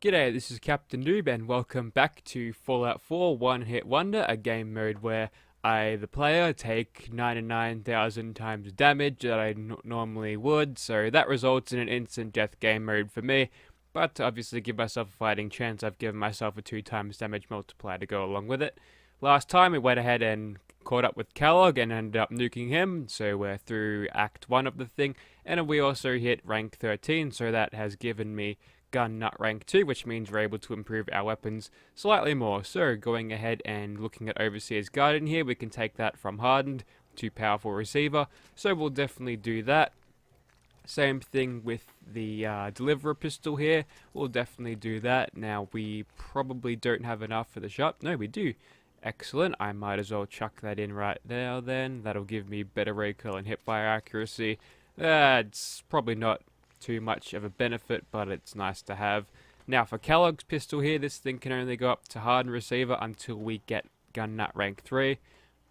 G'day, this is Captain Noob and welcome back to Fallout 4 One Hit Wonder, a game mode where I, the player, take 99,000 times damage that I normally would, so that results in an instant death game mode for me. But to obviously give myself a fighting chance, I've given myself a 2 times damage multiplier to go along with it. Last time we went ahead and caught up with Kellogg and ended up nuking him, so we're through Act 1 of the thing, and we also hit rank 13, so that has given me gun nut rank 2, which means we're able to improve our weapons slightly more. So going ahead and looking at Overseer's Guardian here, we can take that from hardened to powerful receiver, so we'll definitely do that. Same thing with the deliverer pistol here, we'll definitely do that. Now we probably don't have enough for the shot, no we do. Excellent, I might as well chuck that in right there then, that'll give me better recoil and hipfire accuracy. It's probably not too much of a benefit, but it's nice to have. Now for Kellogg's pistol here, this thing can only go up to hardened receiver until we get gun nut rank 3,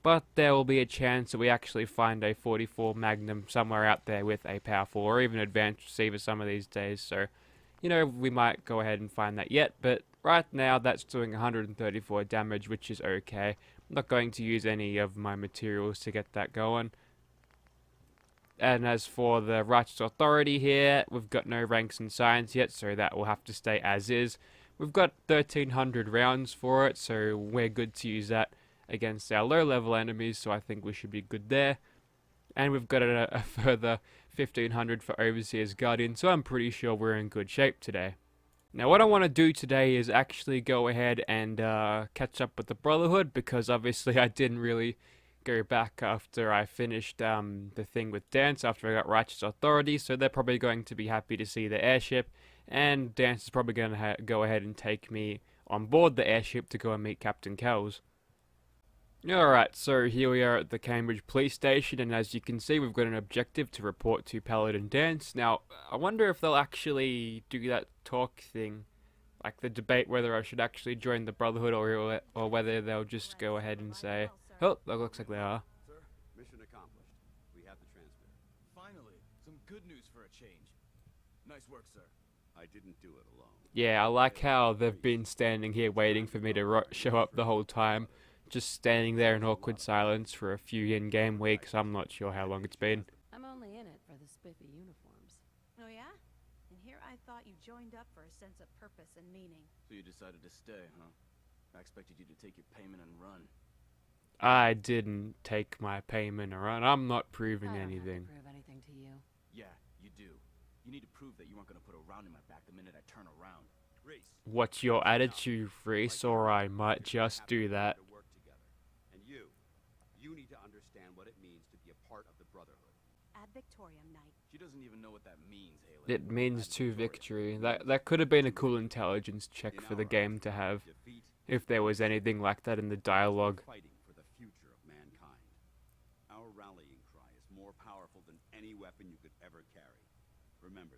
but there will be a chance that we actually find a 44 Magnum somewhere out there with a powerful or even advanced receiver some of these days, so you know, we might go ahead and find that yet, but right now that's doing 134 damage, which is okay. I'm not going to use any of my materials to get that going. And as for the Righteous Authority here, we've got no ranks in science yet, so that will have to stay as is. We've got 1300 rounds for it, so we're good to use that against our low level enemies, so I think we should be good there. And we've got a further 1500 for Overseer's Guardian, so I'm pretty sure we're in good shape today. Now what I want to do today is actually go ahead and catch up with the Brotherhood, because obviously I didn't really go back after I finished the thing with Dance, after I got Righteous Authority, so they're probably going to be happy to see the airship, and Dance is probably going to go ahead and take me on board the airship to go and meet Captain Kells. Alright, so here we are at the Cambridge Police Station, and as you can see we've got an objective to report to Paladin Dance. Now, I wonder if they'll actually do that talk thing, like the debate whether I should actually join the Brotherhood or whether they'll just go ahead and say, oh, that looks like they are. Sir, mission accomplished. We have the transmitter. Finally, some good news for a change. Nice work, sir. I didn't do it alone. Yeah, I like how they've been standing here waiting for me to show up the whole time. Just standing there in awkward silence for a few in-game weeks. I'm not sure how long it's been. I'm only in it for the spiffy uniforms. Oh yeah? And here I thought you joined up for a sense of purpose and meaning. So you decided to stay, huh? I expected you to take your payment and run. I didn't take my payment or run. I'm not proving I don't anything. have to prove anything to you. Yeah, you do. You need to prove that you aren't going to put a round in my back the minute I turn around. Reese. What's your attitude, Reese? Or I might just do that. And you need to understand what it means to be a part of the Brotherhood. Ad Victoriam Knight. She doesn't even know what that means, Haley. It means to victory. That could have been a cool intelligence check for the game to have, if there was anything like that in the dialogue. Fighting for the future of mankind. Our rallying cry is more powerful than any weapon you could ever carry. Remember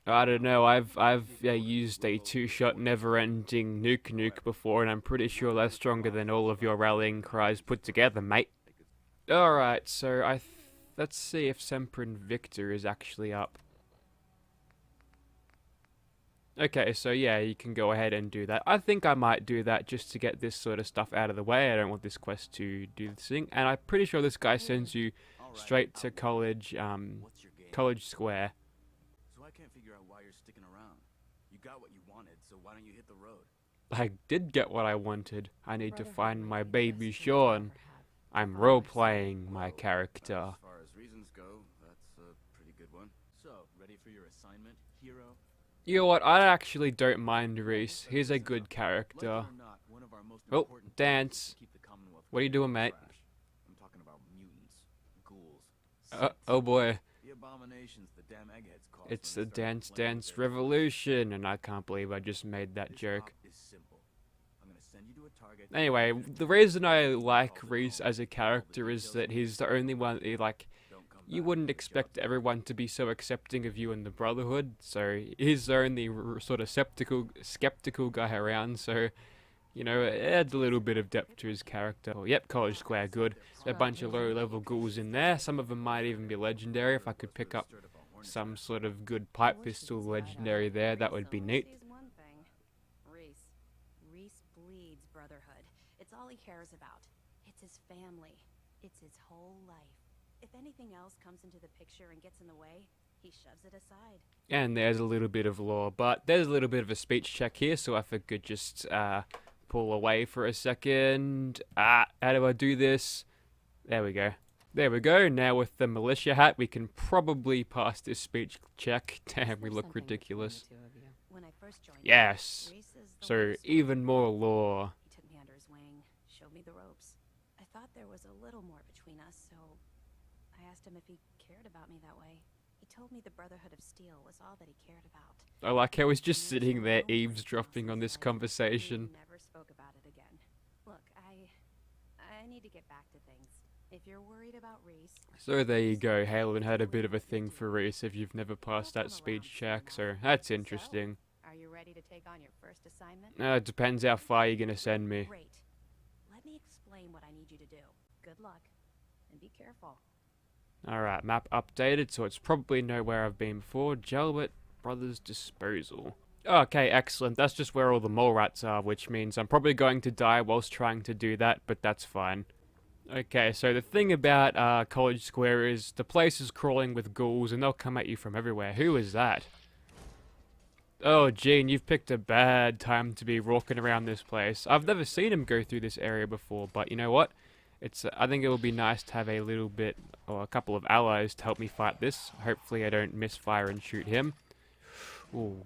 that. I don't know, I've used a two-shot never-ending nuke before, and I'm pretty sure that's stronger than all of your rallying cries put together, mate. Alright, so let's see if Semprin Victor is actually up. Okay, so yeah, you can go ahead and do that. I think I might do that just to get this sort of stuff out of the way. I don't want this quest to do this thing, and I'm pretty sure this guy sends you straight to College Square. So I can't figure out why you're sticking around. You got what you wanted, so why don't you hit the road? I did get what I wanted. I need to Brotherhood find my really baby does seem to Sean. ever have I'm role-playing my character. As far as reasons go, that's a pretty good one. So, ready for your assignment, hero? You know what, I actually don't mind Reese. He's a good character. Oh, Dance. What are you doing, mate? I'm talking about mutants, ghouls, Oh boy. the abominations the damn eggheads caused. It's the Dance Revolution, and I can't believe I just made that joke. Is simple. I'm gonna send you to a target. Anyway, the reason I like Reese as a character is that he's the only one, you wouldn't expect everyone to be so accepting of you in the Brotherhood, so he's the only sort of skeptical guy around, so, you know, it adds a little bit of depth to his character. Oh, yep, College Square, good. A bunch of low-level ghouls in there, some of them might even be legendary. If I could pick up some sort of good pipe pistol legendary there, that would be neat. Brotherhood. It's all he cares about. It's his family. It's his whole life. If anything else comes into the picture and gets in the way, he shoves it aside. And there's a little bit of lore, but there's a little bit of a speech check here, so if I could just pull away for a second. How do I do this? There we go. There we go. Now with the militia hat, we can probably pass this speech check. Damn, we There's look something ridiculous. between the two of you. When I first joined Yes. Reese is the So one who even more lore. He took me under his wing, showed me the ropes. I thought there was a little more between us, so I asked him if he cared about me that way. He told me the Brotherhood of Steel was all that he cared about. I like how he's just And sitting there there's no eavesdropping on this response. conversation. We never spoke about it again. Look, I need to get back to things. If you're worried about Reese, So there you go. Halen had a bit of a thing for Reese if you've never passed that speech check, so that's interesting. are you ready to take on your first assignment? It depends how far you're gonna send me. Great. Let me explain what I need you to do. Good luck, and be careful. Alright, map updated, so it's probably nowhere I've been before. Jalbert Brothers Disposal. Okay, excellent. That's just where all the mole rats are, which means I'm probably going to die whilst trying to do that, but that's fine. Okay, so the thing about College Square is the place is crawling with ghouls and they'll come at you from everywhere. Who is that? Oh, Gene, you've picked a bad time to be walking around this place. I've never seen him go through this area before, but you know what? I think it would be nice to have a little bit, or a couple of allies to help me fight this. Hopefully I don't misfire and shoot him. Ooh,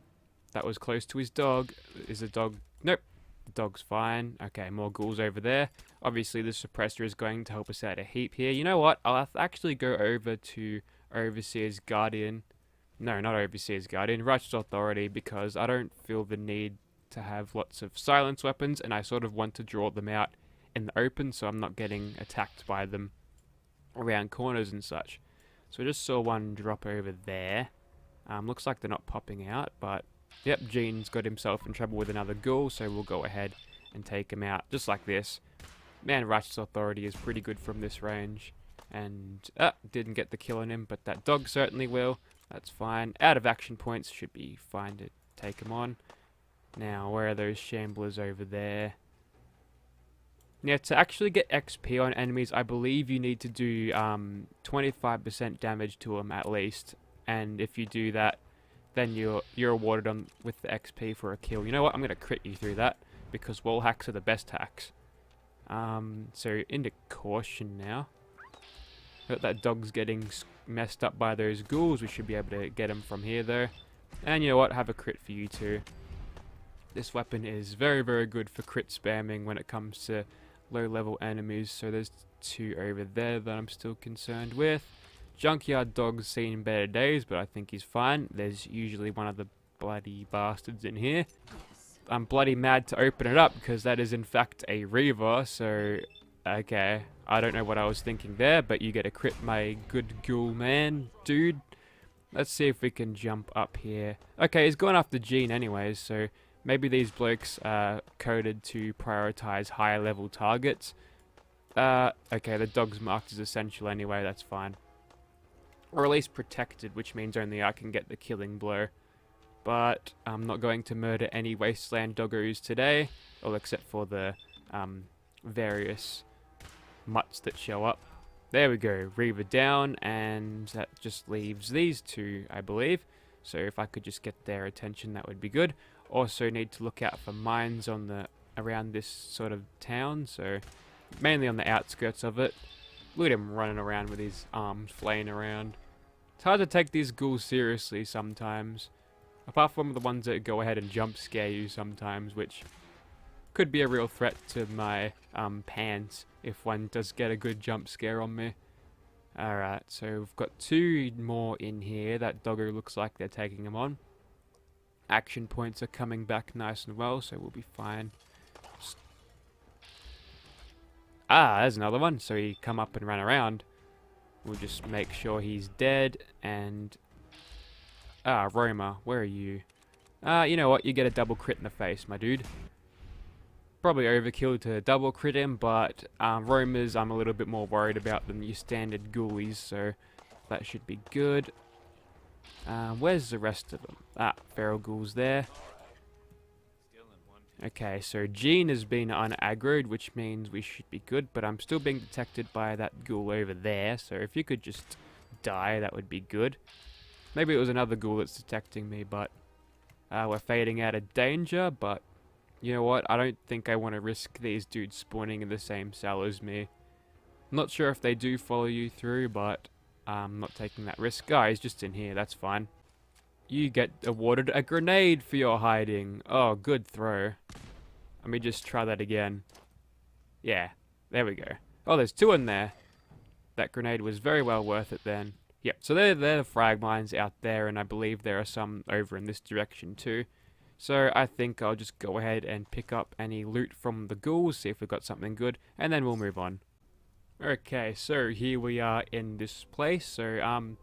that was close to his dog. Is the dog... Nope. The dog's fine. Okay, more ghouls over there. Obviously, the suppressor is going to help us out a heap here. You know what? I'll have to actually go over to Overseer's Guardian. No, not Overseer's Guardian. Righteous Authority, because I don't feel the need to have lots of silence weapons, and I sort of want to draw them out in the open, so I'm not getting attacked by them around corners and such. So I just saw one drop over there. Looks like they're not popping out, but... Yep, Gene's got himself in trouble with another ghoul, so we'll go ahead and take him out, just like this. Man, Righteous Authority is pretty good from this range. And, didn't get the kill on him, but that dog certainly will. That's fine. Out of action points should be fine to take him on. Now, where are those shamblers over there? Now, to actually get XP on enemies, I believe you need to do 25% damage to them at least. And if you do that, then you're awarded with the XP for a kill. You know what? I'm going to crit you through that, because wall hacks are the best hacks. So into caution now. But that dog's getting messed up by those ghouls. We should be able to get him from here though. And you know what? Have a crit for you too. This weapon is very, very good for crit spamming when it comes to low level enemies. So there's two over there that I'm still concerned with. Junkyard Dog's seen better days, but I think he's fine. There's usually one of the bloody bastards in here. Yes. I'm bloody mad to open it up because that is in fact a Reaver, so... Okay, I don't know what I was thinking there, but you get a crit, my good ghoul man, dude. Let's see if we can jump up here. Okay, he's going after Gene anyways, so maybe these blokes are coded to prioritize higher level targets. Okay, the dog's marked as essential anyway, that's fine. Or at least protected, which means only I can get the killing blow. But I'm not going to murder any wasteland doggos today, all except for the various mutts that show up. There we go, Reaver down, and that just leaves these two, I believe. So if I could just get their attention, that would be good. Also need to look out for mines on around this sort of town, so mainly on the outskirts of it. Look at him running around with his arms flaying around. It's hard to take these ghouls seriously sometimes. Apart from the ones that go ahead and jump scare you sometimes, which could be a real threat to my pants if one does get a good jump scare on me. Alright, so we've got two more in here. That doggo looks like they're taking him on. Action points are coming back nice and well, so we'll be fine. There's another one. So he come up and run around. We'll just make sure he's dead. And Roma, where are you? You know what? You get a double crit in the face, my dude. Probably overkill to double crit him, but Romas I'm a little bit more worried about than your standard ghoulies, so that should be good. Where's the rest of them? Feral ghouls there. Okay, so Jean has been unaggroed, which means we should be good, but I'm still being detected by that ghoul over there, so if you could just die, that would be good. Maybe it was another ghoul that's detecting me, but we're fading out of danger, but you know what? I don't think I want to risk these dudes spawning in the same cell as me. I'm not sure if they do follow you through, but I'm not taking that risk. Oh, he's just in here, that's fine. You get awarded a grenade for your hiding. Oh, good throw. Let me just try that again. Yeah, there we go. Oh, there's 2 in there. That grenade was very well worth it then. Yep, so they're the frag mines out there, and I believe there are some over in this direction too. So I think I'll just go ahead and pick up any loot from the ghouls, see if we've got something good, and then we'll move on. Okay, so here we are in this place. So,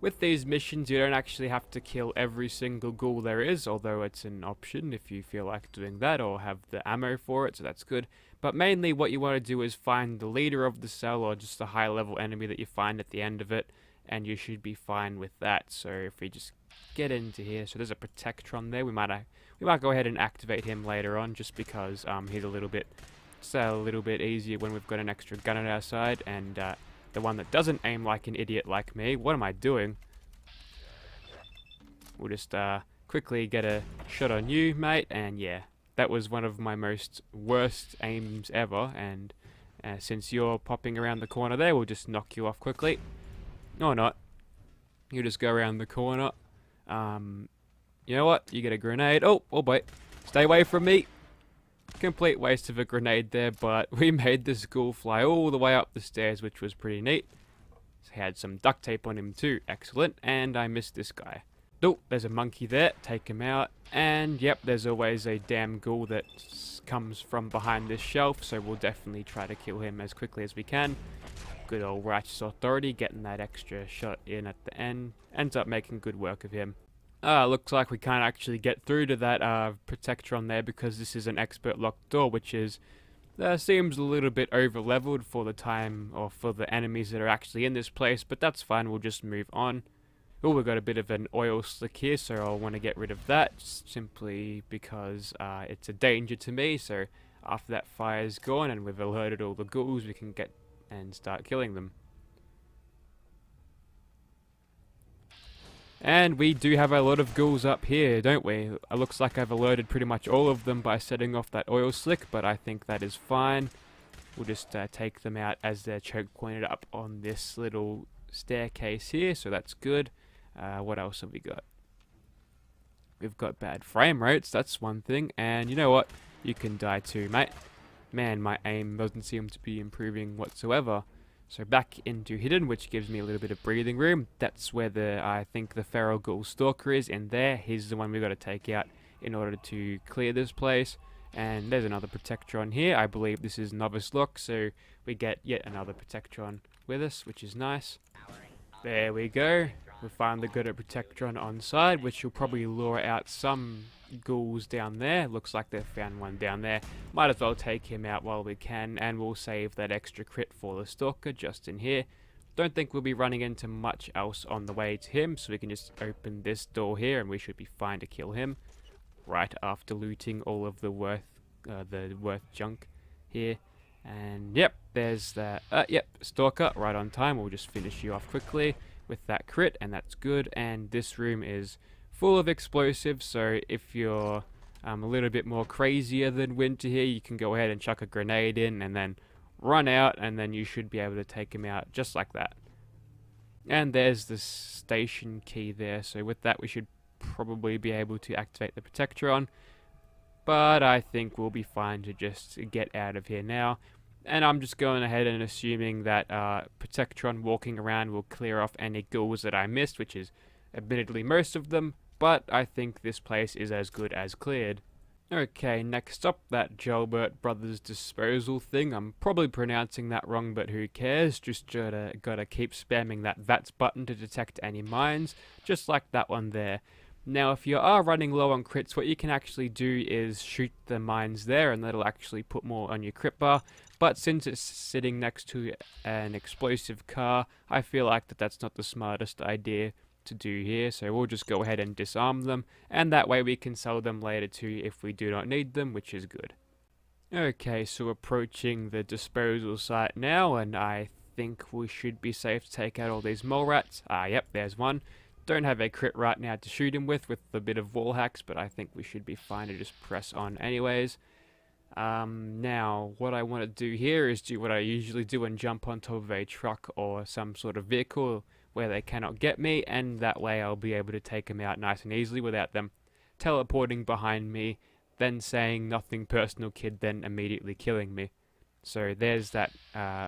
with these missions, you don't actually have to kill every single ghoul there is, although it's an option if you feel like doing that or have the ammo for it, so that's good. But mainly what you want to do is find the leader of the cell or just a high level enemy that you find at the end of it, and you should be fine with that. So if we just get into here, so there's a Protectron there, we might go ahead and activate him later on just because he's a little bit easier when we've got an extra gun at our side, and the one that doesn't aim like an idiot like me. What am I doing? We'll just quickly get a shot on you, mate, and yeah, that was one of my worst aims ever, and since you're popping around the corner there, we'll just knock you off quickly. Or not. You just go around the corner. You know what? You get a grenade. Oh boy. Stay away from me. Complete waste of a grenade there, but we made this ghoul fly all the way up the stairs, which was pretty neat. So he had some duct tape on him too, excellent, and I missed this guy. Oh, there's a monkey there, take him out, and yep, there's always a damn ghoul that comes from behind this shelf, so we'll definitely try to kill him as quickly as we can. Good old Righteous Authority, getting that extra shot in at the end, ends up making good work of him. Looks like we can't actually get through to that Protectron there because this is an expert locked door, which is seems a little bit over leveled for the time or for the enemies that are actually in this place, but that's fine, we'll just move on. Oh, we've got a bit of an oil slick here, so I'll want to get rid of that simply because it's a danger to me. So after that fire's gone and we've alerted all the ghouls, we can get and start killing them. And we do have a lot of ghouls up here, don't we? It looks like I've alerted pretty much all of them by setting off that oil slick, but I think that is fine. We'll just take them out as they're choke pointed up on this little staircase here, so that's good. What else have we got? We've got bad frame rates, that's one thing, and you know what? You can die too, mate. Man, my aim doesn't seem to be improving whatsoever. So back into hidden, which gives me a little bit of breathing room. That's where I think the feral ghoul stalker is in there. He's the one we've got to take out in order to clear this place. And there's another Protectron here. I believe this is Novice Lock, so we get yet another Protectron with us, which is nice. There we go. We finally got a Protectron on side, which will probably lure out some ghouls down there. Looks like they've found one down there. Might as well take him out while we can, and we'll save that extra crit for the stalker just in here. Don't think we'll be running into much else on the way to him, so we can just open this door here and we should be fine to kill him right after looting all of the worth junk here. And yep, there's that. Yep, stalker right on time. We'll just finish you off quickly with that crit, and that's good. And this room is full of explosives, so if you're a little bit more crazier than Winter here, you can go ahead and chuck a grenade in and then run out, and then you should be able to take him out just like that. And there's the station key there, so with that we should probably be able to activate the Protectron, but I think we'll be fine to just get out of here now. And I'm just going ahead and assuming that Protectron walking around will clear off any ghouls that I missed, which is admittedly most of them, but I think this place is as good as cleared. Okay, next up, that Gilbert Brothers disposal thing. I'm probably pronouncing that wrong, but who cares? Just gotta keep spamming that VATS button to detect any mines, just like that one there. Now, if you are running low on crits, what you can actually do is shoot the mines there, and that'll actually put more on your crit bar. But since it's sitting next to an explosive car, I feel like that's not the smartest idea. to do here, so we'll just go ahead and disarm them, and that way we can sell them later too if we do not need them, which is good. Okay, so approaching the disposal site now, and I think we should be safe to take out all these mole rats. Yep, there's one. Don't have a crit right now to shoot him with a bit of wall hacks, but I think we should be fine to just press on anyways. Now, what I want to do here is do what I usually do and jump on top of a truck or some sort of vehicle where they cannot get me, and that way I'll be able to take them out nice and easily without them teleporting behind me, then saying nothing personal kid, then immediately killing me. So there's that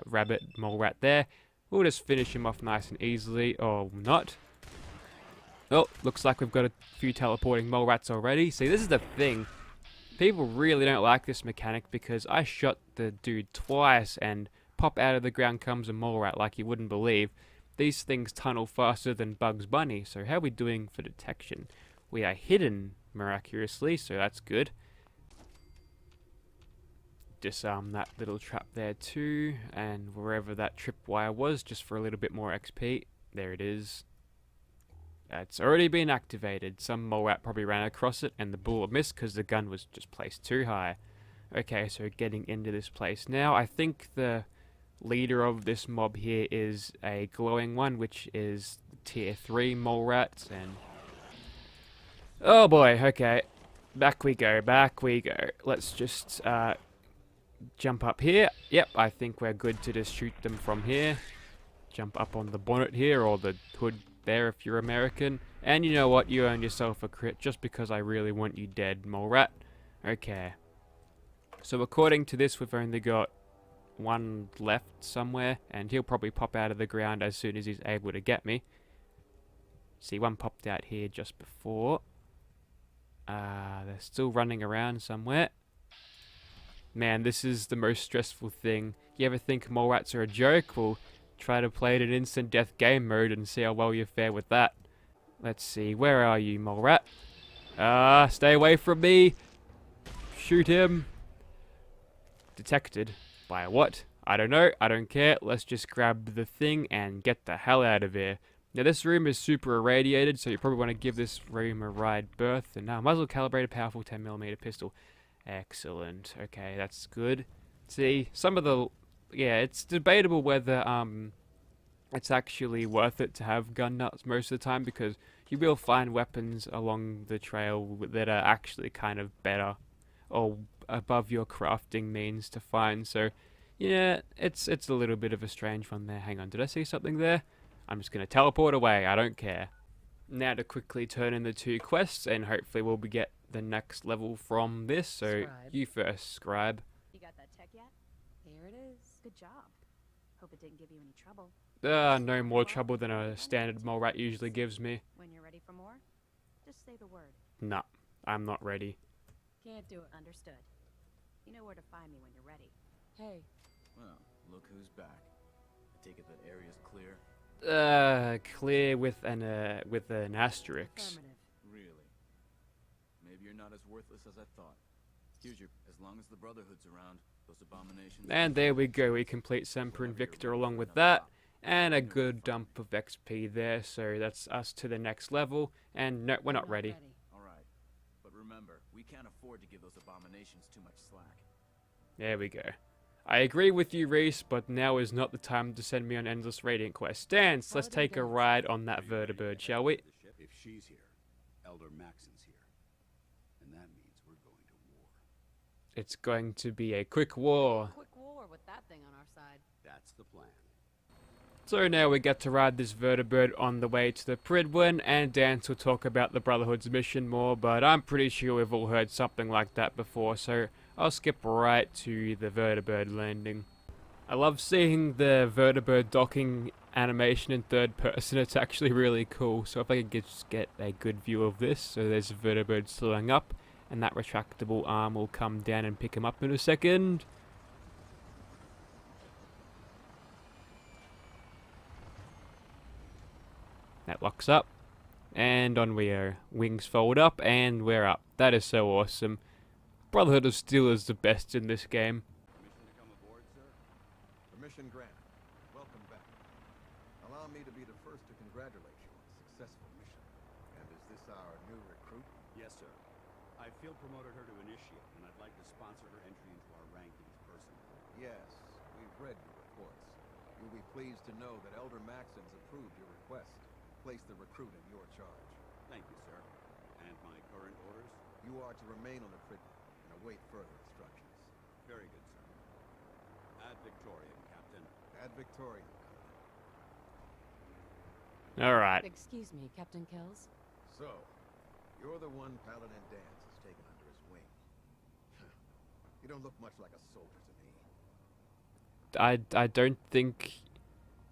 rabbit mole rat there. We'll just finish him off nice and easily, or not. Oh, looks like we've got a few teleporting mole rats already. See, this is the thing. People really don't like this mechanic because I shot the dude twice and pop out of the ground comes a mole rat like you wouldn't believe. These things tunnel faster than Bugs Bunny, so how are we doing for detection? We are hidden miraculously, so that's good. Disarm that little trap there too, and wherever that tripwire was, just for a little bit more XP. There it is. It's already been activated. Some mole rat probably ran across it and the bullet missed because the gun was just placed too high. Okay, so getting into this place now. I think the leader of this mob here is a glowing one, which is tier 3 mole rats, and oh boy, okay. Back we go, back we go. Let's just jump up here. Yep, I think we're good to just shoot them from here. Jump up on the bonnet here, or the hood there if you're American. And you know what? You earn yourself a crit just because I really want you dead, mole rat. Okay. So according to this, we've only got one left somewhere, and he'll probably pop out of the ground as soon as he's able to get me. See, one popped out here just before. They're still running around somewhere. Man, this is the most stressful thing. You ever think mole rats are a joke? Well, try to play it in instant death game mode and see how well you fare with that. Let's see, where are you, mole rat? Stay away from me! Shoot him! Detected. By what? I don't know, I don't care. Let's just grab the thing and get the hell out of here. Now this room is super irradiated, so you probably want to give this room a wide berth. And now, muzzle calibrated powerful 10mm pistol. Excellent. Okay, that's good. See, some of the... yeah, it's debatable whether it's actually worth it to have gun nuts most of the time, because you will find weapons along the trail that are actually kind of better or above your crafting means to find. So, yeah, it's a little bit of a strange one there. Hang on, did I see something there? I'm just going to teleport away, I don't care. Now to quickly turn in the 2 quests, and hopefully we'll get the next level from this. So, Scribe. you first, Scribe. You got that tech yet? Here it is. Good job. Hope it didn't give you any trouble. No more trouble than a standard mole rat usually gives me. When you're ready for more, just say the word. Nah, I'm not ready. Can't do it. Understood. You know where to find me when you're ready. Hey, Well, look who's back. I take it that area's clear? Clear with an asterisk. affirmative. Really? Maybe you're not as worthless as I thought. Here's your... as long as the Brotherhood's around, those abominations... And there we go, we complete Semper and Victor along with that, and a good dump of XP there, so that's us to the next level, and no, we're not ready. Alright. But remember, we can't afford to give those abominations too much slack. There we go. I agree with you, Reese, but now is not the time to send me on endless Radiant Quest. Dance, let's take a ride on that vertibird, shall we? If she's here, Elder Maxon's here. And that means we're going to war. It's going to be a quick war. Quick war with that thing on our side. That's the plan. So now we get to ride this vertibird on the way to the Pridwin, and Dance will talk about the Brotherhood's mission more, but I'm pretty sure we've all heard something like that before, so I'll skip right to the vertibird landing. I love seeing the vertibird docking animation in third person. It's actually really cool. So if I could just get a good view of this. So there's a vertibird slowing up, and that retractable arm will come down and pick him up in a second. That locks up, and on we go. Wings fold up, and we're up. That is so awesome. Brotherhood of Steel is the best in this game. Permission to come aboard, sir? Permission granted. Welcome back. Allow me to be the first to congratulate you on a successful field promoted her to initiate, and I'd like to sponsor her entry into our rankings personally. Yes, we've read your reports. You'll be pleased to know that Elder Maxim's approved your request. Place the recruit in your charge. Thank you, sir. And my current orders? You are to remain on the Prignet and await further instructions. Very good, sir. Ad Victoriam, Captain. Ad Victoriam, Alright. Excuse me, Captain Kells. So, you're the one Paladin Dance has taken under his wing. You don't look much like a soldier to me.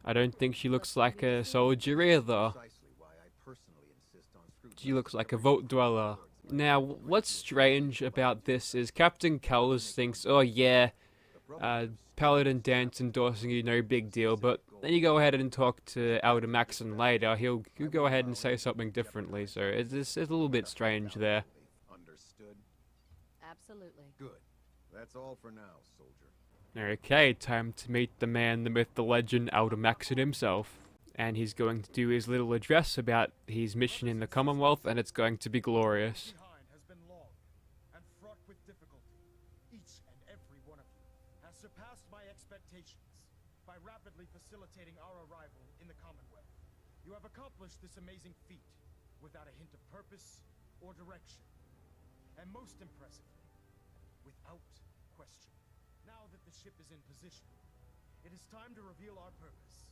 I don't think she looks like a soldier either. Precisely why I personally insist on She looks scrutinizing like a every vault word dweller. and words Now, what's strange about this is Captain Kells thinks, oh yeah, The Brotherhood of Paladin Dance endorsing you, no big deal, but then you go ahead and talk to Elder Maxon later, he'll go ahead and say something differently, so it's a little bit strange there. Understood? Absolutely. Good. That's all for now, soldier. Okay, time to meet the man, the myth, the legend, Elder Maxon himself. And he's going to do his little address about his mission in the Commonwealth, and it's going to be glorious. Behind has been long and fraught with difficulty. Each and every one of you has surpassed my expectations by rapidly facilitating our arrival in the Commonwealth. You have accomplished this amazing feat without a hint of purpose or direction. And most impressively, without question. Now that the ship is in position, it is time to reveal our purpose.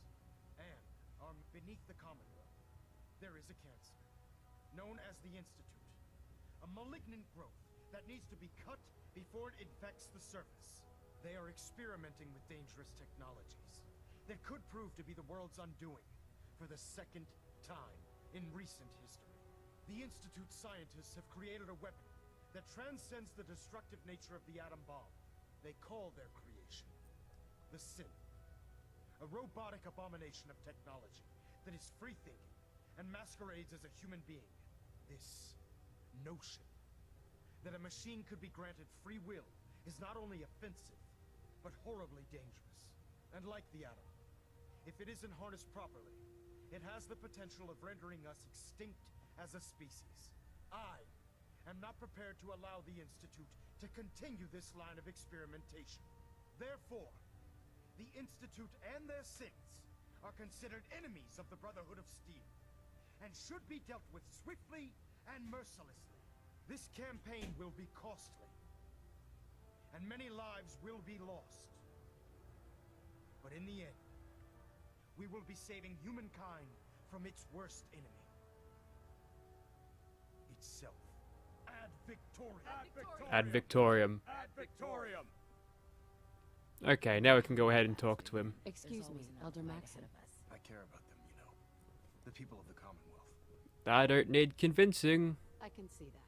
And beneath the Commonwealth, there is a cancer, known as the Institute. A malignant growth that needs to be cut before it infects the surface. They are experimenting with dangerous technologies that could prove to be the world's undoing for the second time in recent history. The Institute's scientists have created a weapon that transcends the destructive nature of the atom bomb. They call their creation the Synth. A robotic abomination of technology that is free-thinking and masquerades as a human being. This notion that a machine could be granted free will is not only offensive, but horribly dangerous. And like the atom, if it isn't harnessed properly, it has the potential of rendering us extinct as a species. I am not prepared to allow the Institute to continue this line of experimentation. Therefore, the Institute and their synths are considered enemies of the Brotherhood of Steel, and should be dealt with swiftly and mercilessly. This campaign will be costly, and many lives will be lost. But in the end, we will be saving humankind from its worst enemy. Itself. Ad Victoriam. Ad Victoriam. Ad Victoriam! Okay, now we can go ahead and talk to him. Excuse me, Elder Maxon. I care about them, you know. The people of the Commonwealth. I don't need convincing. I can see that.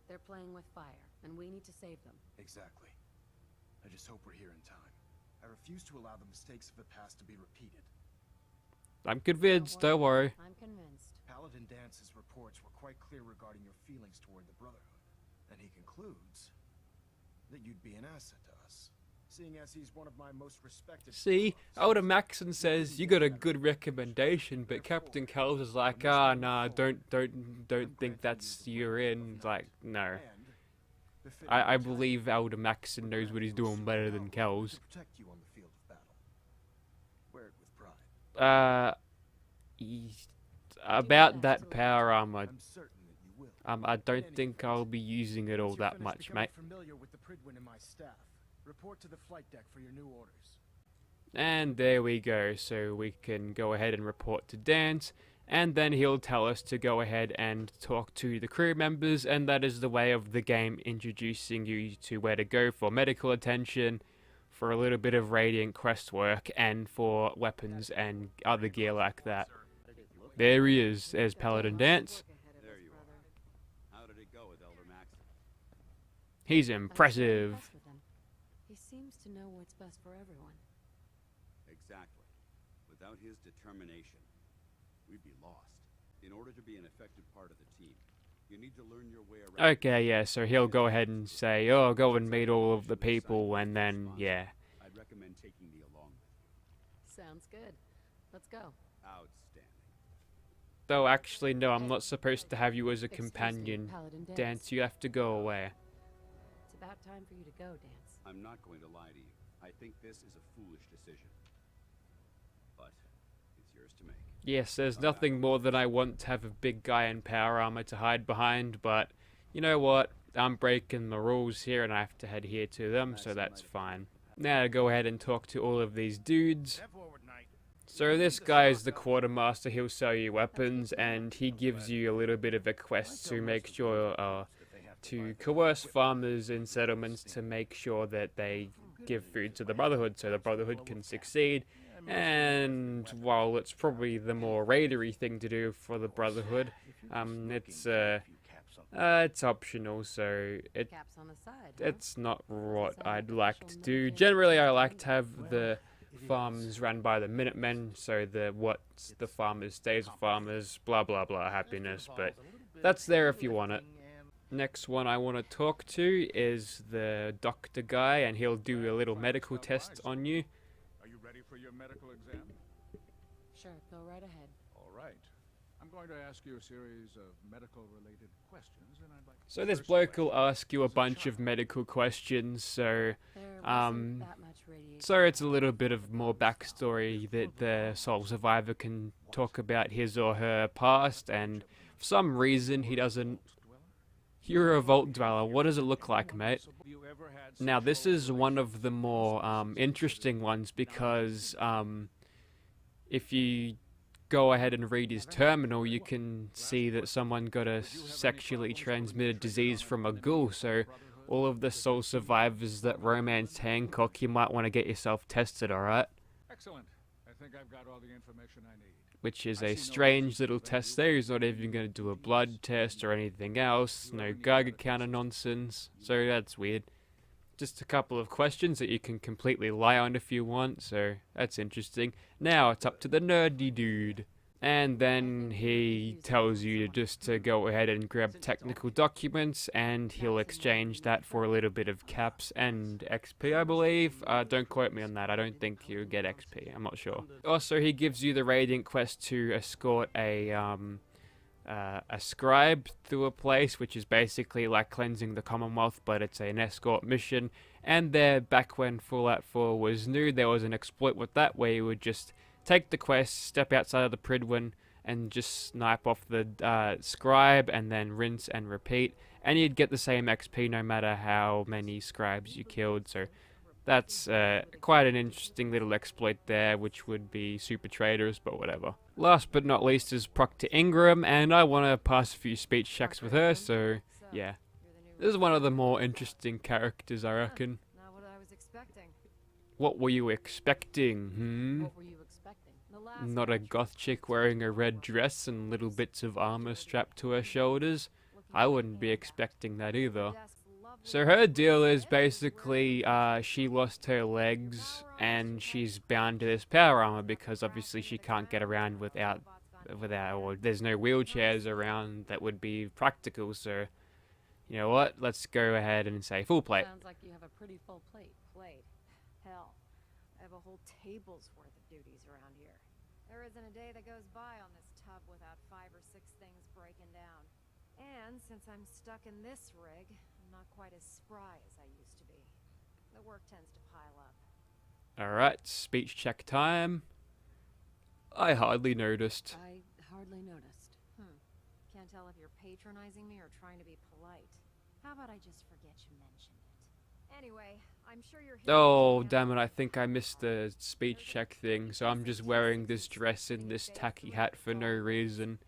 They're playing with fire, and we need to save them. Exactly. I just hope we're here in time. I refuse to allow the mistakes of the past to be repeated. I'm convinced, don't worry. I'm convinced. Paladin Dance's reports were quite clear regarding your feelings toward the Brotherhood. And he concludes that you'd be an asset to us, seeing as he's one of my most respected... See, Elder Maxon says you got a good recommendation, but Captain Kells is like, ah, nah, don't think that's you're in. Like, no. I believe Elder Maxon knows what he's doing better than Kells. Protect you on the field of battle. Wear it with pride. About that power armor, I'm certain that you will. I don't think I'll be using it all Once you're that finished much, becoming mate. familiar with the Pridwin and my staff, report to the flight deck for your new orders. And there we go, so we can go ahead and report to Dance, and then he'll tell us to go ahead and talk to the crew members, and that is the way of the game introducing you to where to go for medical attention, for a little bit of Radiant quest work, and for weapons and other gear like that. There he is, there's Paladin Dance. There you are. How did it go with Elder Maxon? He's I'm so impressive. impressed with him. He seems to know what's best for everyone. Exactly. Without his determination, we'd be lost. In order to be an effective part of the team, you need to learn your way around... Okay, yeah, so he'll go ahead and say, oh, go and meet all of the people, and then, yeah. I'd recommend taking me along with you. Sounds good. Let's go. Outstanding. though, actually, no, I'm not supposed to have you as a Excuse me, companion. Paladin Dance, you have to go away. It's about time for you to go, Dance. I'm not going to lie to you. I think this is a foolish decision. But it's yours to make. Yes, there's nothing more than I want to have a big guy in power armor to hide behind, but you know what? I'm breaking the rules here and I have to adhere to them, so that's fine. Now to go ahead and talk to all of these dudes. So this guy is the quartermaster. He'll sell you weapons and he gives you a little bit of a quest to make sure to coerce farmers in settlements to make sure that they give food to the Brotherhood so the Brotherhood can succeed. And while it's probably the more raidery thing to do for the Brotherhood, it's optional, so Caps on the side. Huh? it's not what I'd like to do. Generally, I like to have the farms run by the Minutemen, so what's the farmers stays with farmers, blah blah blah happiness, but that's there if you want it. Next one I want to talk to is the doctor guy, and he'll do a little medical test on you. Are you ready for your medical exam? Sure, go right ahead. All right. I'm going to ask you a series of medical-related questions, and I'd like. So this bloke will ask you a bunch of medical questions, so There wasn't that much radiation. so it's a little bit of more backstory that the sole survivor can talk about his or her past, and for some reason he doesn't. You're a vault dweller. What does it look like, mate? Now this is one of the more interesting ones because if you go ahead and read his terminal, you can see that someone got a sexually transmitted disease from a ghoul. So all of the soul survivors that romance Hancock, you might want to get yourself tested, alright? Excellent. I think I've got all the information I need. Which is a strange little test there. He's not even going to do a blood test or anything else. No Geiger counter nonsense. So that's weird. Just a couple of questions that you can completely lie on if you want, so that's interesting. Now it's up to the nerdy dude. And then he tells you to go ahead and grab technical documents, and he'll exchange that for a little bit of caps and XP, I believe. Don't quote me on that. I don't think you'll get XP. I'm not sure. Also, he gives you the Radiant quest to escort a scribe through a place, which is basically like cleansing the Commonwealth, but it's an escort mission. And there, back when Fallout 4 was new, there was an exploit with that where you would just take the quest, step outside of the Pridwin, and just snipe off the scribe, and then rinse and repeat. And you'd get the same XP no matter how many scribes you killed, so that's quite an interesting little exploit there, which would be super traders, but whatever. Last but not least is Proctor Ingram, and I want to pass a few speech checks with her, so yeah. This is one of the more interesting characters, I reckon. Not what I was expecting. What were you expecting, What were you expecting? The last Not a goth chick wearing a red dress and little bits of armor strapped to her shoulders? I wouldn't be expecting that either. So her deal is basically she lost her legs and she's bound to this power armor because obviously she can't get around without or there's no wheelchairs around that would be practical, so you know what, let's go ahead and say full plate. Sounds like you have a pretty full plate. Plate. Hell, I have a whole table's worth of duties around here. There isn't a day that goes by on this tub without 5 or 6 things breaking down. And since I'm stuck in this rig, I'm not quite as spry as I used to be. The work tends to pile up. Alright, speech check time. I hardly noticed. I hardly noticed. Can't tell if you're patronizing me or trying to be polite. How about I just forget you mentioned it? Anyway, I'm sure you're here. Oh, damn it, I think I missed the speech check thing, so I'm just wearing this dress and this tacky hat for no reason.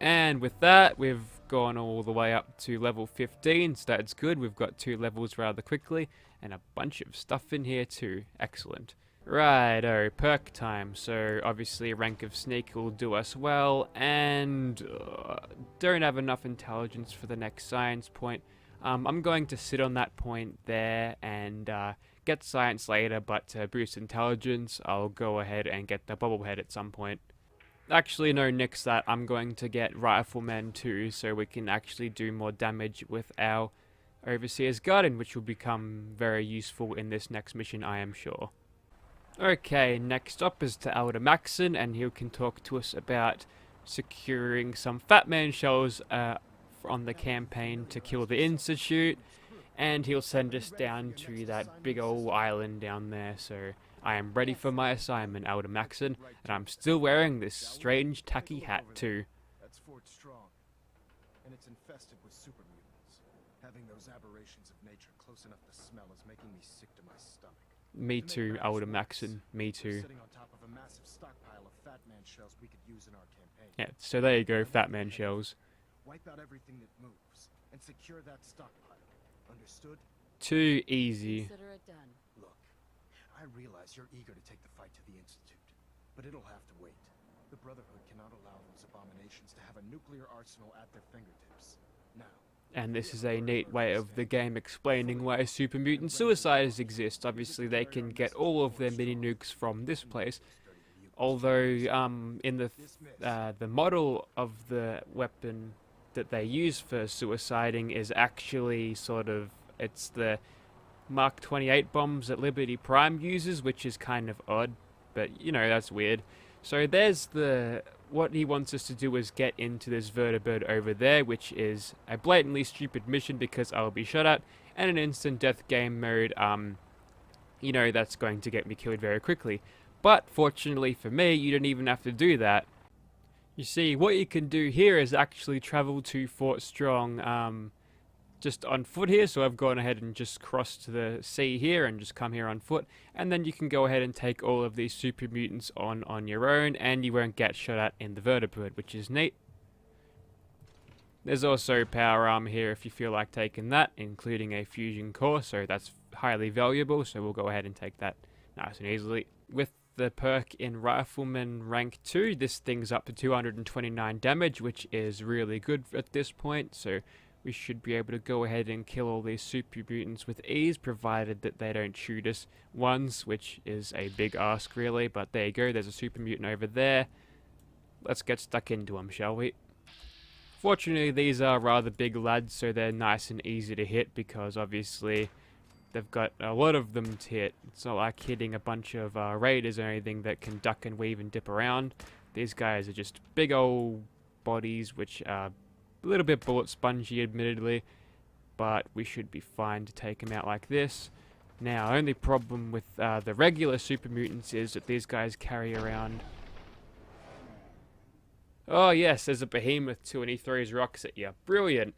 And with that, we've gone all the way up to level 15, so that's good. We've got 2 levels rather quickly, and a bunch of stuff in here too. Excellent. Righto, perk time. So obviously rank of sneak will do us well, and don't have enough intelligence for the next science point. I'm going to sit on that point there and get science later, but to boost intelligence, I'll go ahead and get the bobblehead at some point. Actually, no, nix that. I'm going to get Rifleman too, so we can actually do more damage with our Overseer's Garden, which will become very useful in this next mission, I am sure. Okay, next up is to Elder Maxon, and he can talk to us about securing some Fat Man shells on the campaign to kill the Institute, and he'll send us down to that big old island down there. So I am ready for my assignment, Elder Maxon, and I'm still wearing this strange tacky hat too. That's Fort Strong, and it's infested with super mutants. Having those aberrations of nature close enough to smell is making me sick to my stomach. Me too, Elder Maxon, me too. Sitting on top of a massive stockpile of Fat Man shells we could use in our campaign. Yeah, so there you go, Fat Man shells. Wipe out everything that moves and secure that stockpile. Understood? Too easy. Consider it done. Look, I realize you're eager to take the fight to the Institute, but it'll have to wait. The Brotherhood cannot allow those abominations to have a nuclear arsenal at their fingertips. Now. And this is a neat way of the game explaining why super mutant suicides exist. Obviously they can get all of their mini nukes from this place. Although in the model of the weapon that they use for suiciding is actually sort of, it's the Mark 28 bombs that Liberty Prime uses, which is kind of odd, but you know, that's weird. So there's what he wants us to do is get into this vertibird over there, which is a blatantly stupid mission because I'll be shot at, and an instant death game mode, you know, that's going to get me killed very quickly. But fortunately for me, you don't even have to do that. You see, what you can do here is actually travel to Fort Strong just on foot here. So I've gone ahead and just crossed the sea here and just come here on foot. And then you can go ahead and take all of these super mutants on your own, and you won't get shot at in the vertibird, which is neat. There's also power armor here if you feel like taking that, including a fusion core, so that's highly valuable. So we'll go ahead and take that nice and easily. With the perk in Rifleman rank 2, this thing's up to 229 damage, which is really good at this point, so we should be able to go ahead and kill all these super mutants with ease, provided that they don't shoot us once, which is a big ask really, but there you go, there's a super mutant over there. Let's get stuck into them, shall we? Fortunately, these are rather big lads, so they're nice and easy to hit, because obviously they've got a lot of them to hit. It's not like hitting a bunch of raiders or anything that can duck and weave and dip around. These guys are just big old bodies, which are a little bit bullet spongy admittedly, but we should be fine to take them out like this. Now, only problem with the regular super mutants is that these guys carry around... Oh yes, there's a behemoth too, and he throws rocks at you. Brilliant.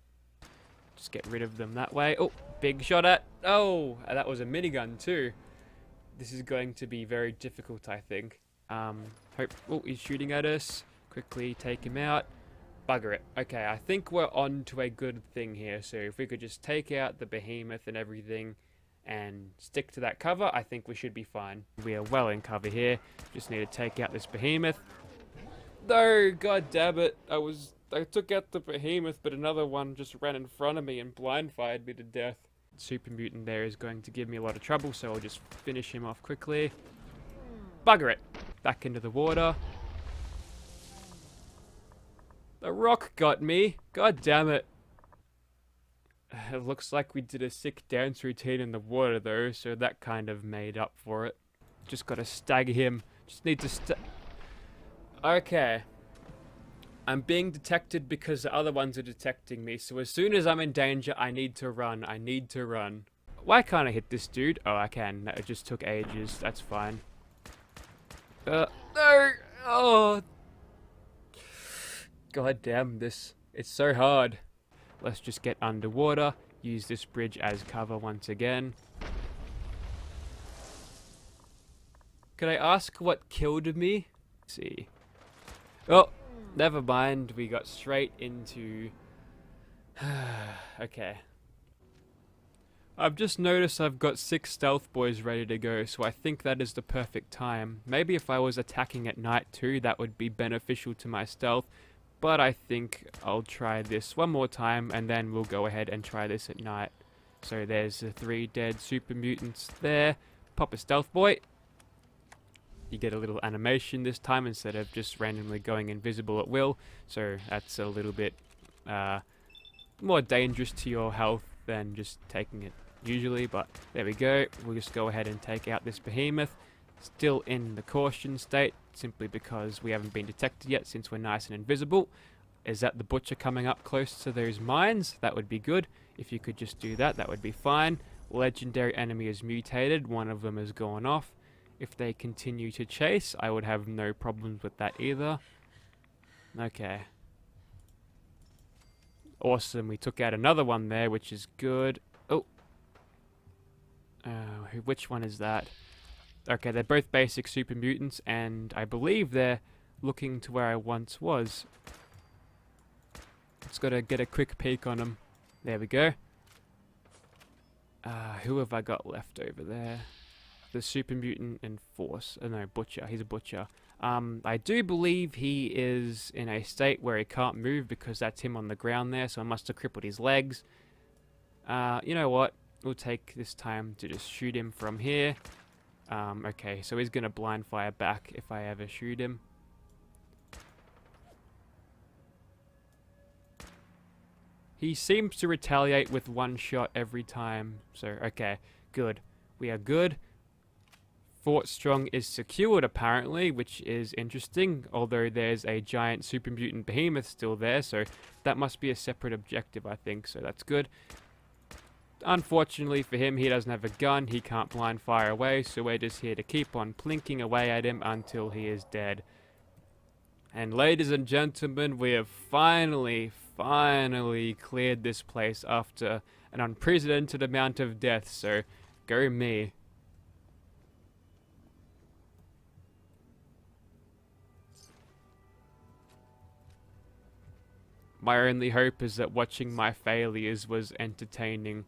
Just get rid of them that way. Oh, big shot at. Oh, that was a minigun too. This is going to be very difficult, I think. Oh, he's shooting at us. Quickly take him out. Bugger it. Okay, I think we're on to a good thing here. So if we could just take out the behemoth and everything and stick to that cover, I think we should be fine. We are well in cover here. Just need to take out this behemoth. No, god damn it. I took out the behemoth, but another one just ran in front of me and blind-fired me to death. Super mutant there is going to give me a lot of trouble, so I'll just finish him off quickly. Bugger it. Back into the water. The rock got me. God damn it. It looks like we did a sick dance routine in the water though, so that kind of made up for it. Just gotta stagger him. Just need to Okay. I'm being detected because the other ones are detecting me, so as soon as I'm in danger, I need to run. I need to run. Why can't I hit this dude? Oh, I can. It just took ages. That's fine. No! Oh! God damn this. It's so hard. Let's just get underwater. Use this bridge as cover once again. Could I ask what killed me? Let's see. Oh! Never mind, we got straight into... Okay. I've just noticed I've got 6 stealth boys ready to go, so I think that is the perfect time. Maybe if I was attacking at night too, that would be beneficial to my stealth, but I think I'll try this one more time, and then we'll go ahead and try this at night. So there's the 3 dead super mutants there. Pop a stealth boy. You get a little animation this time instead of just randomly going invisible at will, so that's a little bit more dangerous to your health than just taking it usually, but there we go. We'll just go ahead and take out this behemoth. still in the caution state, simply because we haven't been detected yet since we're nice and invisible. Is that the butcher coming up close to those mines? That would be good. If you could just do that, that would be fine. Legendary enemy is mutated. One of them has gone off. If they continue to chase, I would have no problems with that either. Okay. Awesome. We took out another one there, which is good. Oh. Which one is that? Okay, they're both basic super mutants, and I believe they're looking to where I once was. Just gotta get a quick peek on them. There we go. Who have I got left over there? The super mutant and force. Oh no, butcher. He's a butcher. I do believe he is in a state where he can't move because that's him on the ground there, so I must have crippled his legs. You know what? We'll take this time to just shoot him from here. Okay, so he's gonna blind fire back if I ever shoot him. He seems to retaliate with one shot every time, so okay, good. We are good. Fort Strong is secured apparently, which is interesting, although there's a giant super mutant behemoth still there, so that must be a separate objective, I think, so that's good. Unfortunately for him, he doesn't have a gun, he can't blind fire away, so we're just here to keep on plinking away at him until he is dead. And ladies and gentlemen, we have finally cleared this place after an unprecedented amount of deaths, so go me. My only hope is that watching my failures was entertaining.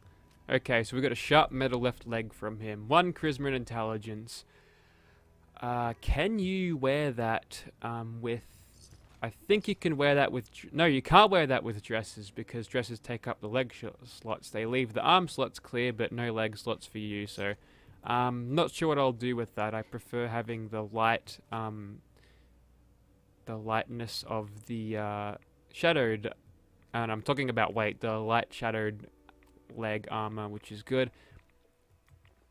Okay, so we got a sharp metal left leg from him. 1 charisma and intelligence. Can you wear that with... I think you can wear that with... No, you can't wear that with dresses because dresses take up the leg slots. They leave the arm slots clear, but no leg slots for you, so... not sure what I'll do with that. I prefer having the light... the lightness of the... shadowed, and I'm talking about weight, the light shadowed leg armor, which is good.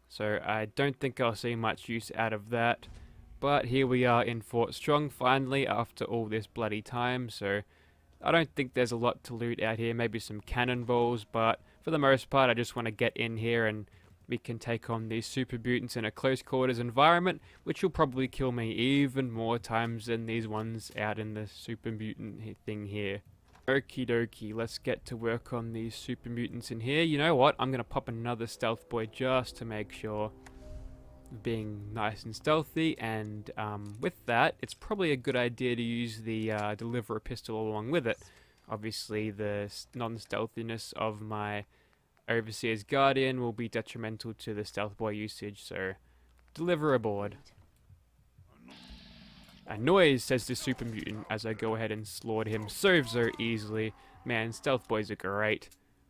So I don't think I'll see much use out of that. But here we are in Fort Strong finally after all this bloody time, so I don't think there's a lot to loot out here, maybe some cannonballs, but for the most part I just want to get in here and we can take on these super mutants in a close quarters environment, which will probably kill me even more times than these ones out in the super mutant thing here. Okie dokie, let's get to work on these super mutants in here. You know what, I'm going to pop another stealth boy just to make sure. Being nice and stealthy, and with that, it's probably a good idea to use the deliverer pistol along with it. Obviously, the non-stealthiness of my Overseer's Guardian will be detrimental to the stealth boy usage, so deliver aboard. A noise, says the super mutant as I go ahead and slaughter him so easily. Man, stealth boys are great.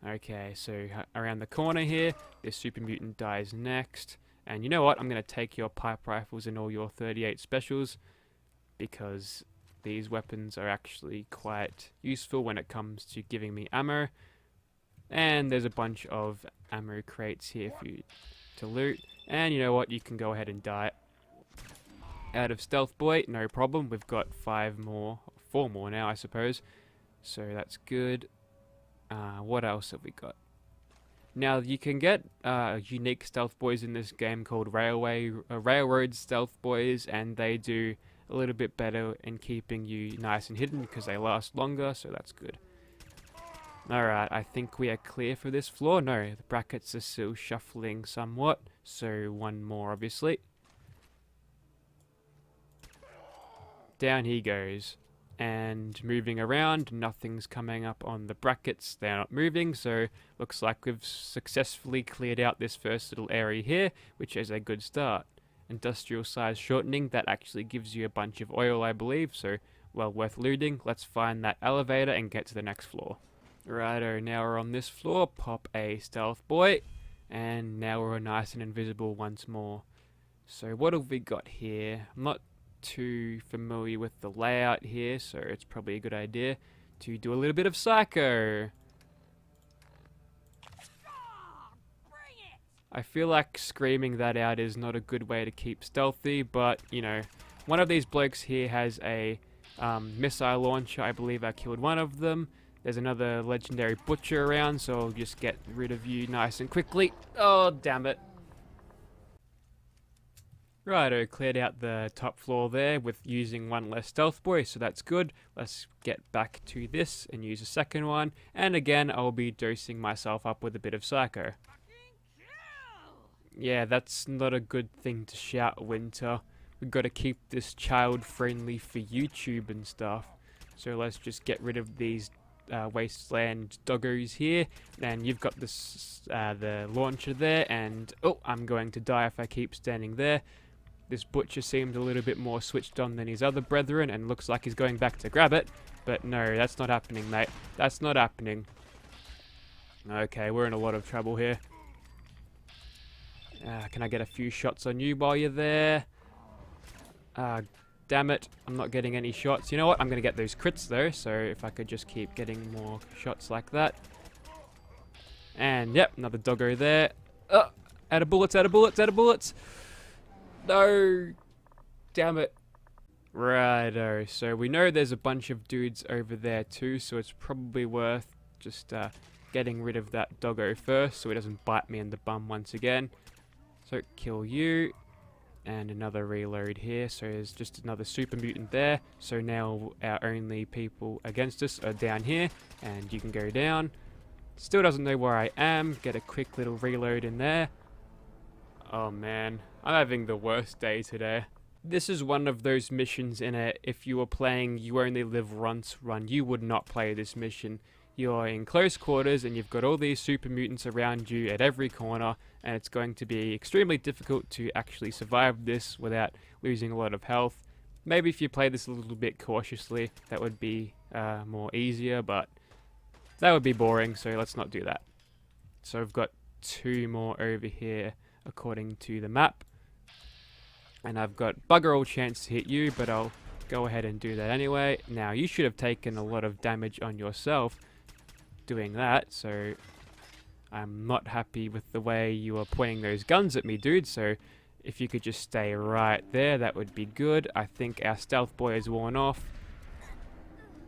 Okay, so around the corner here, this super mutant dies next. And you know what, I'm going to take your pipe rifles and all your 38 specials, because these weapons are actually quite useful when it comes to giving me ammo. And there's a bunch of ammo crates here for you to loot. And you know what, you can go ahead and die. Out of stealth boy, no problem, we've got 4 more now I suppose. So that's good. What else have we got? Now you can get unique stealth boys in this game called railroad stealth boys, and they do a little bit better in keeping you nice and hidden because they last longer, so that's good. Alright, I think we are clear for this floor. No, the brackets are still shuffling somewhat, so 1 more obviously. Down he goes. And moving around, nothing's coming up on the brackets, they're not moving, so looks like we've successfully cleared out this first little area here, which is a good start. Industrial size shortening, that actually gives you a bunch of oil I believe, so well worth looting. Let's find that elevator and get to the next floor. Righto, now we're on this floor, pop a stealth boy, and now we're nice and invisible once more. So what have we got here? I'm not too familiar with the layout here, so it's probably a good idea to do a little bit of psycho. I feel like screaming that out is not a good way to keep stealthy, but, you know, one of these blokes here has a missile launcher. I believe I killed one of them. There's another legendary butcher around, so I'll just get rid of you nice and quickly. Oh, damn it. Righto, cleared out the top floor there with using one less stealth boy, so that's good. Let's get back to this and use a second one. And again, I'll be dosing myself up with a bit of psycho. Yeah, that's not a good thing to shout, Winter. We've got to keep this child-friendly for YouTube and stuff. So let's just get rid of these wasteland doggos here. And you've got this the launcher there, and oh, I'm going to die if I keep standing there. This butcher seemed a little bit more switched on than his other brethren, and looks like he's going back to grab it. But no, that's not happening, mate. That's not happening. Okay, we're in a lot of trouble here. Can I get a few shots on you while you're there? Damn it, I'm not getting any shots. You know what? I'm going to get those crits though, so if I could just keep getting more shots like that. And yep, another doggo there. Out of bullets, out of bullets, out of bullets. No! Damn it. Righto, so we know there's a bunch of dudes over there too, so it's probably worth just getting rid of that doggo first so he doesn't bite me in the bum once again. So kill you. And another reload here, so there's just another super mutant there. So now our only people against us are down here, and you can go down. Still doesn't know where I am. Get a quick little reload in there. Oh man, I'm having the worst day today. This is one of those missions in it, if you were playing You Only Live Once run, you would not play this mission. You're in close quarters and you've got all these super mutants around you at every corner, and it's going to be extremely difficult to actually survive this without losing a lot of health. Maybe if you play this a little bit cautiously, that would be more easier, but that would be boring, so let's not do that. So I've got two more over here according to the map, and I've got bugger all chance to hit you, but I'll go ahead and do that anyway. Now you should have taken a lot of damage on yourself doing that, so I'm not happy with the way you are pointing those guns at me, dude. So if you could just stay right there, that would be good. I think our stealth boy is worn off,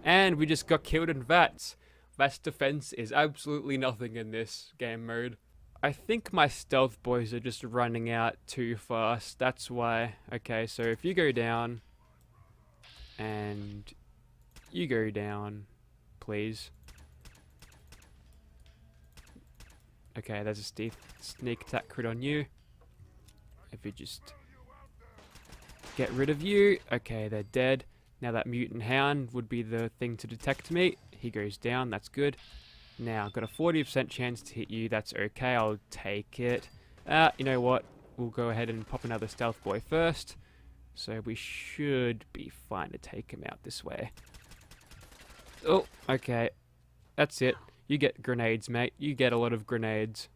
and we just got killed in VATS. VATS defense is absolutely nothing in this game mode. I think my stealth boys are just running out too fast, that's why. Okay, so if you go down and you go down, please. Okay, there's a sneak attack crit on you. If you just get rid of you. Okay, they're dead. Now that mutant hound would be the thing to detect me. He goes down, that's good. Now, I've got a 40% chance to hit you. That's okay, I'll take it. You know what? We'll go ahead and pop another stealth boy first. So we should be fine to take him out this way. Oh, okay. That's it. You get grenades, mate. You get a lot of grenades.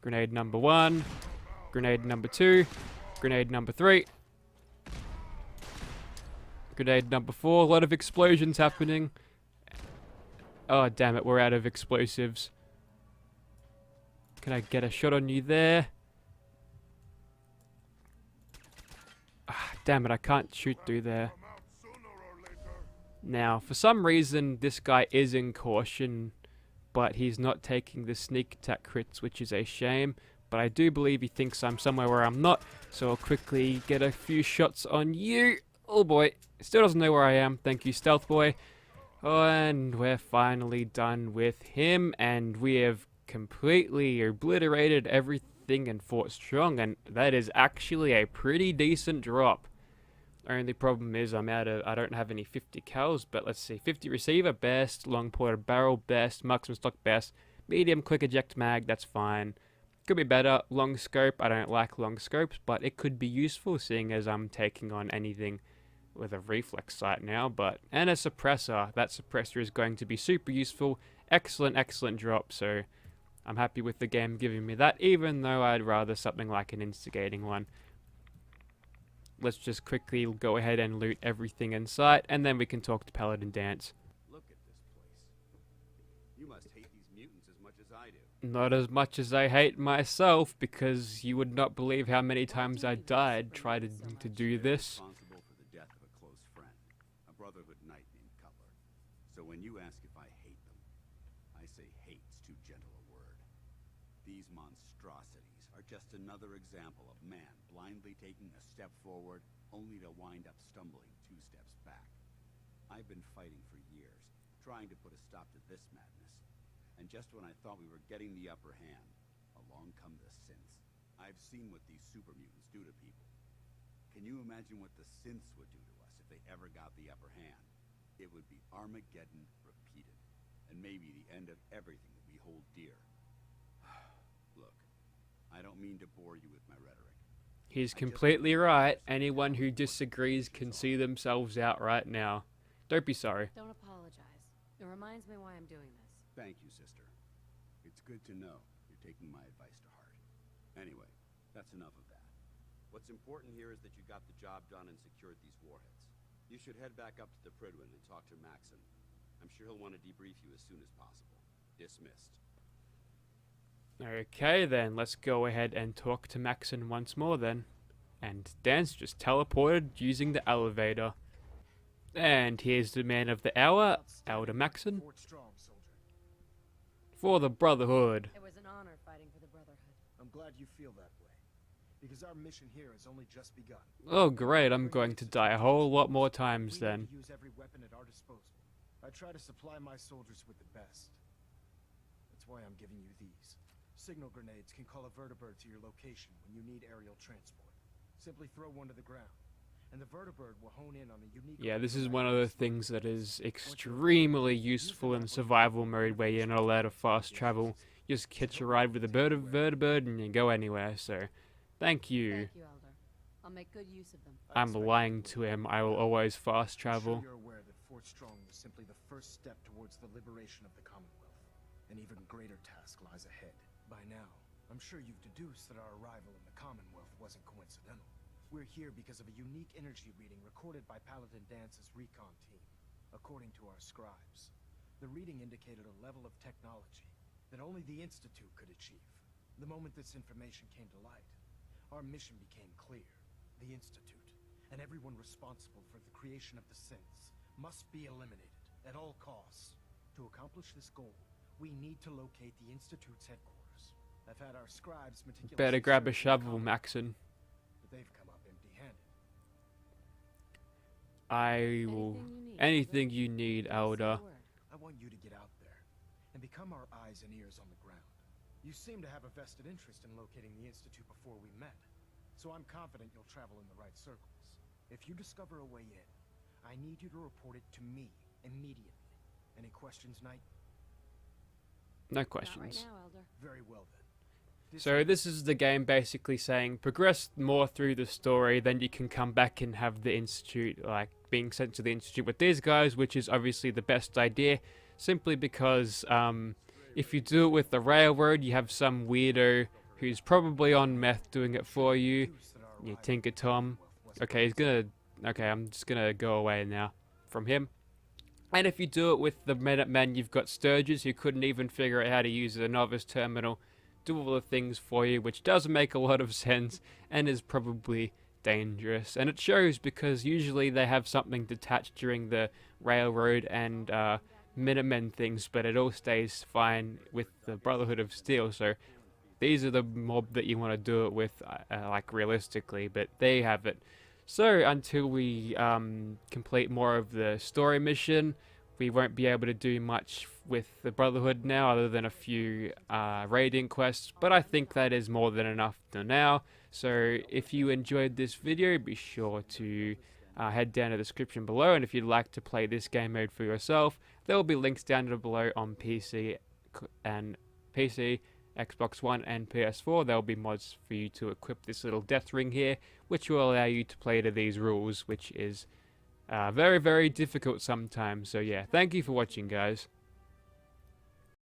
Grenade number 1. Grenade number 2. Grenade number 3. Grenade number 4. A lot of explosions happening. Oh, damn it. We're out of explosives. Can I get a shot on you there? Ah, damn it. I can't shoot through there. Now, for some reason, this guy is in caution, but he's not taking the sneak attack crits, which is a shame. But I do believe he thinks I'm somewhere where I'm not, so I'll quickly get a few shots on you. Oh boy, still doesn't know where I am. Thank you, stealth boy. Oh, and we're finally done with him, and we have completely obliterated everything and fought strong, and that is actually a pretty decent drop. Only problem is I don't have any 50 cals, but let's see. 50 receiver, best. Long ported barrel, best. Marksman stock, best. Medium quick eject mag, that's fine. Could be better. Long scope, I don't like long scopes, but it could be useful seeing as I'm taking on anything with a reflex sight now. And a suppressor. That suppressor is going to be super useful. Excellent, excellent drop, so I'm happy with the game giving me that, even though I'd rather something like an instigating one. Let's just quickly go ahead and loot everything in sight, and then we can talk to Paladin Dance. Look at this place. You must hate these mutants as much as I do. Not as much as I hate myself, because you would not believe how many times I died trying to do this. Responsible for the death of a close friend, a Brotherhood knight named Cutler. So when you ask if I hate them, I say hate's too gentle a word. These monstrosities are just another example of man blindly taking a step forward, only to wind up stumbling 2 steps back. I've been fighting for years, trying to put a stop to this madness. And just when I thought we were getting the upper hand, along come the synths. I've seen what these super mutants do to people. Can you imagine what the synths would do to us if they ever got the upper hand? It would be Armageddon repeated, and maybe the end of everything that we hold dear. Look, I don't mean to bore you with my rhetoric. He's completely right. Anyone who disagrees can see themselves out right now. Don't be sorry. Don't apologize. It reminds me why I'm doing this. Thank you, sister. It's good to know you're taking my advice to heart. Anyway, that's enough of that. What's important here is that you got the job done and secured these warheads. You should head back up to the Prydwen and talk to Maxon. I'm sure he'll want to debrief you as soon as possible. Dismissed. Okay then, let's go ahead and talk to Maxon once more then. And Dan's just teleported using the elevator. And here's the man of the hour, Elder Maxon. Fort Strong, soldier. For the Brotherhood. It was an honor fighting for the Brotherhood. I'm glad you feel that way, because our mission here has only just begun. Oh great, I'm going to die a whole lot more times We need then. to use every weapon at our disposal. I try to supply my soldiers with the best. That's why I'm giving you these. Signal grenades can call a vertibird to your location when you need aerial transport. Simply throw one to the ground, and the vertibird will hone in on a unique... Yeah, this is one of the things that is extremely useful in survival mode where you're not allowed to fast travel. You just catch a ride with a vertibird and you go anywhere, so thank you. Thank you, Elder. I'll make good use of them. I'm lying to him, I will always fast I'm travel. sure you're aware that Fort Strong was simply the first step towards the liberation of the Commonwealth. An even greater task lies ahead. By now, I'm sure you've deduced that our arrival in the Commonwealth wasn't coincidental. We're here because of a unique energy reading recorded by Paladin Dance's recon team. According to our scribes, the reading indicated a level of technology that only the Institute could achieve. The moment this information came to light, our mission became clear. The Institute, and everyone responsible for the creation of the synths, must be eliminated at all costs. To accomplish this goal, we need to locate the Institute's headquarters. I've had our scribes meticulously Better grab a search the shovel, Commonwealth, Maxon. but they've come up empty-handed. I will... Anything you need, Elder. I want you to get out there and become our eyes and ears on the ground. You seem to have a vested interest in locating the Institute before we met, so I'm confident you'll travel in the right circles. If you discover a way in, I need you to report it to me immediately. Any questions, Knight? No Not questions. right now, Elder. Very well then. So this is the game basically saying progress more through the story, then you can come back and have the Institute, like being sent to the Institute with these guys, which is obviously the best idea, simply because if you do it with the Railroad, you have some weirdo who's probably on meth doing it for you. You Tinker Tom. Okay, I'm just gonna go away now from him. And if you do it with the Minutemen, you've got Sturges who couldn't even figure out how to use a novice terminal, do all the things for you, which doesn't make a lot of sense and is probably dangerous. And it shows because usually they have something detached during the Railroad and Minutemen things, but it all stays fine with the Brotherhood of Steel. So these are the mob that you want to do it with, like realistically, but they have it. So until we complete more of the story mission, we won't be able to do much with the Brotherhood now other than a few raiding quests, but I think that is more than enough for now. So if you enjoyed this video, be sure to head down to the description below, and if you'd like to play this game mode for yourself, there will be links down below on PC, Xbox One and PS4. There will be mods for you to equip this little death ring here, which will allow you to play to these rules, which is very, very difficult sometimes. So yeah, thank you for watching, guys.